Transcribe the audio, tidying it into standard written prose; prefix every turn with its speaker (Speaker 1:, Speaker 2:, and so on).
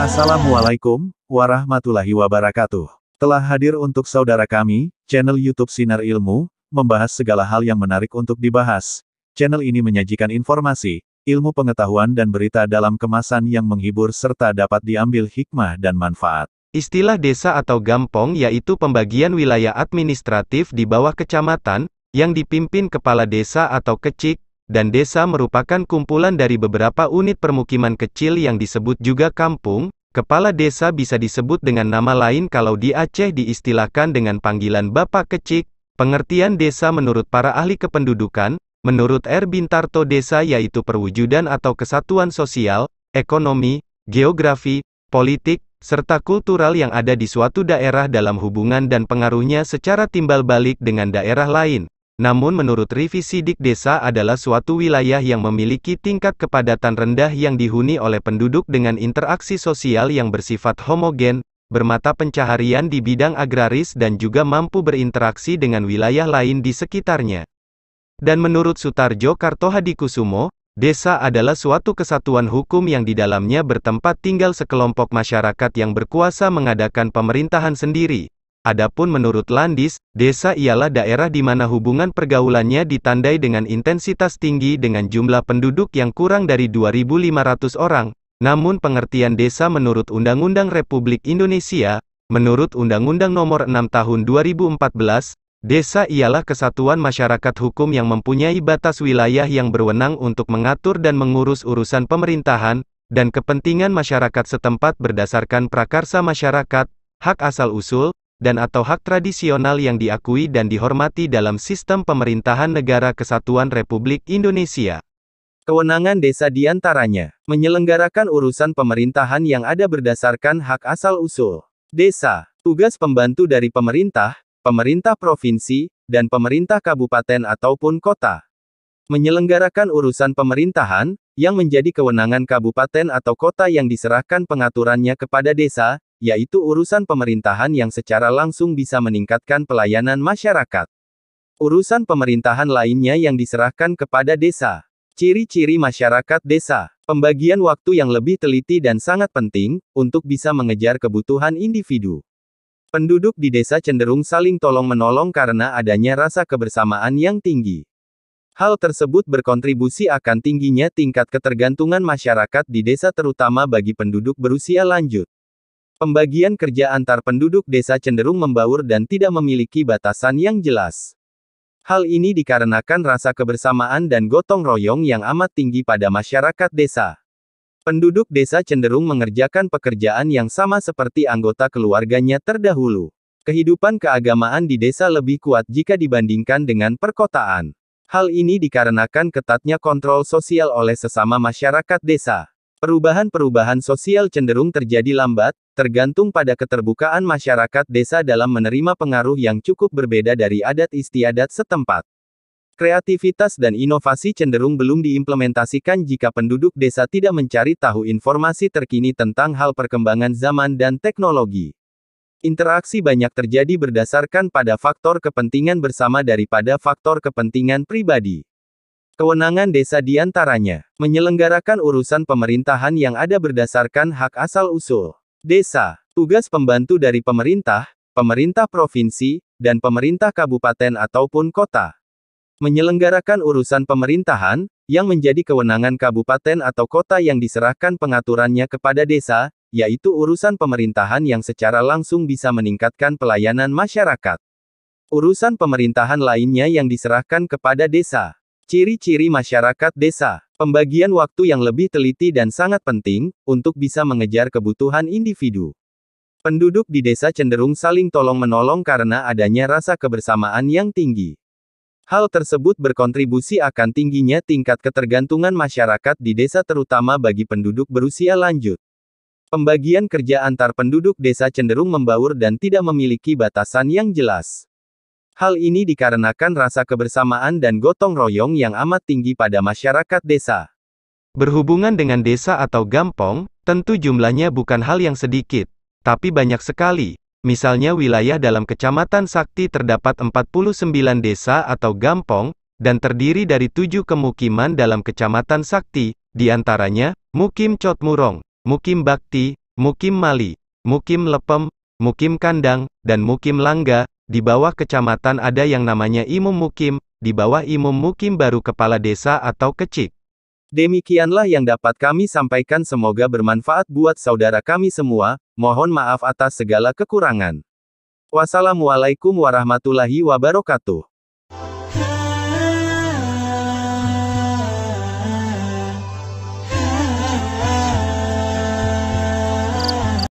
Speaker 1: Assalamualaikum warahmatullahi wabarakatuh. Telah hadir untuk saudara kami, channel YouTube Sinar Ilmu, membahas segala hal yang menarik untuk dibahas. Channel ini menyajikan informasi, ilmu pengetahuan dan berita dalam kemasan yang menghibur serta dapat diambil hikmah dan manfaat.
Speaker 2: Istilah desa atau gampong yaitu pembagian wilayah administratif di bawah kecamatan, yang dipimpin kepala desa atau kecik, dan desa merupakan kumpulan dari beberapa unit permukiman kecil yang disebut juga kampung. Kepala desa bisa disebut dengan nama lain kalau di Aceh diistilahkan dengan panggilan Bapak Kecik. Pengertian desa menurut para ahli kependudukan, menurut R. Bintarto desa yaitu perwujudan atau kesatuan sosial, ekonomi, geografi, politik, serta kultural yang ada di suatu daerah dalam hubungan dan pengaruhnya secara timbal balik dengan daerah lain. Namun menurut Revisidik desa adalah suatu wilayah yang memiliki tingkat kepadatan rendah yang dihuni oleh penduduk dengan interaksi sosial yang bersifat homogen, bermata pencaharian di bidang agraris dan juga mampu berinteraksi dengan wilayah lain di sekitarnya. Dan menurut Sutarjo Kartohadikusumo, desa adalah suatu kesatuan hukum yang di dalamnya bertempat tinggal sekelompok masyarakat yang berkuasa mengadakan pemerintahan sendiri. Adapun menurut Landis, desa ialah daerah di mana hubungan pergaulannya ditandai dengan intensitas tinggi dengan jumlah penduduk yang kurang dari 2.500 orang. Namun pengertian desa menurut Undang-Undang Republik Indonesia, menurut Undang-Undang Nomor 6 Tahun 2014, desa ialah kesatuan masyarakat hukum yang mempunyai batas wilayah yang berwenang untuk mengatur dan mengurus urusan pemerintahan, dan kepentingan masyarakat setempat berdasarkan prakarsa masyarakat, hak asal-usul, dan atau hak tradisional yang diakui dan dihormati dalam sistem pemerintahan Negara Kesatuan Republik Indonesia.
Speaker 3: Kewenangan desa diantaranya, menyelenggarakan urusan pemerintahan yang ada berdasarkan hak asal-usul desa, tugas pembantu dari pemerintah, pemerintah provinsi, dan pemerintah kabupaten ataupun kota. Menyelenggarakan urusan pemerintahan, yang menjadi kewenangan kabupaten atau kota yang diserahkan pengaturannya kepada desa, yaitu urusan pemerintahan yang secara langsung bisa meningkatkan pelayanan masyarakat. Urusan pemerintahan lainnya yang diserahkan kepada desa. Ciri-ciri masyarakat desa. Pembagian waktu yang lebih teliti dan sangat penting, untuk bisa mengejar kebutuhan individu. Penduduk di desa cenderung saling tolong-menolong karena adanya rasa kebersamaan yang tinggi. Hal tersebut berkontribusi akan tingginya tingkat ketergantungan masyarakat di desa terutama bagi penduduk berusia lanjut. Pembagian kerja antar penduduk desa cenderung membaur dan tidak memiliki batasan yang jelas. Hal ini dikarenakan rasa kebersamaan dan gotong royong yang amat tinggi pada masyarakat desa. Penduduk desa cenderung mengerjakan pekerjaan yang sama seperti anggota keluarganya terdahulu. Kehidupan keagamaan di desa lebih kuat jika dibandingkan dengan perkotaan. Hal ini dikarenakan ketatnya kontrol sosial oleh sesama masyarakat desa. Perubahan-perubahan sosial cenderung terjadi lambat, tergantung pada keterbukaan masyarakat desa dalam menerima pengaruh yang cukup berbeda dari adat istiadat setempat. Kreativitas dan inovasi cenderung belum diimplementasikan jika penduduk desa tidak mencari tahu informasi terkini tentang hal perkembangan zaman dan teknologi. Interaksi banyak terjadi berdasarkan pada faktor kepentingan bersama daripada faktor kepentingan pribadi. Kewenangan desa diantaranya, menyelenggarakan urusan pemerintahan yang ada berdasarkan hak asal-usul desa, tugas pembantu dari pemerintah, pemerintah provinsi, dan pemerintah kabupaten ataupun kota. Menyelenggarakan urusan pemerintahan, yang menjadi kewenangan kabupaten atau kota yang diserahkan pengaturannya kepada desa, yaitu urusan pemerintahan yang secara langsung bisa meningkatkan pelayanan masyarakat. Urusan pemerintahan lainnya yang diserahkan kepada desa. Ciri-ciri masyarakat desa. Pembagian waktu yang lebih teliti dan sangat penting, untuk bisa mengejar kebutuhan individu. Penduduk di desa cenderung saling tolong-menolong karena adanya rasa kebersamaan yang tinggi. Hal tersebut berkontribusi akan tingginya tingkat ketergantungan masyarakat di desa terutama bagi penduduk berusia lanjut. Pembagian kerja antar penduduk desa cenderung membaur dan tidak memiliki batasan yang jelas. Hal ini dikarenakan rasa kebersamaan dan gotong royong yang amat tinggi pada masyarakat desa.
Speaker 2: Berhubungan dengan desa atau gampong, tentu jumlahnya bukan hal yang sedikit, tapi banyak sekali. Misalnya wilayah dalam Kecamatan Sakti terdapat 49 desa atau gampong, dan terdiri dari 7 kemukiman dalam Kecamatan Sakti, di antaranya, Mukim Cotmurong, Mukim Bakti, Mukim Mali, Mukim Lepem, Mukim Kandang, dan Mukim Langga. Di bawah kecamatan ada yang namanya Imum Mukim, di bawah Imum Mukim baru kepala desa atau kecik.
Speaker 3: Demikianlah yang dapat kami sampaikan, semoga bermanfaat buat saudara kami semua. Mohon maaf atas segala kekurangan. Wassalamualaikum warahmatullahi wabarakatuh.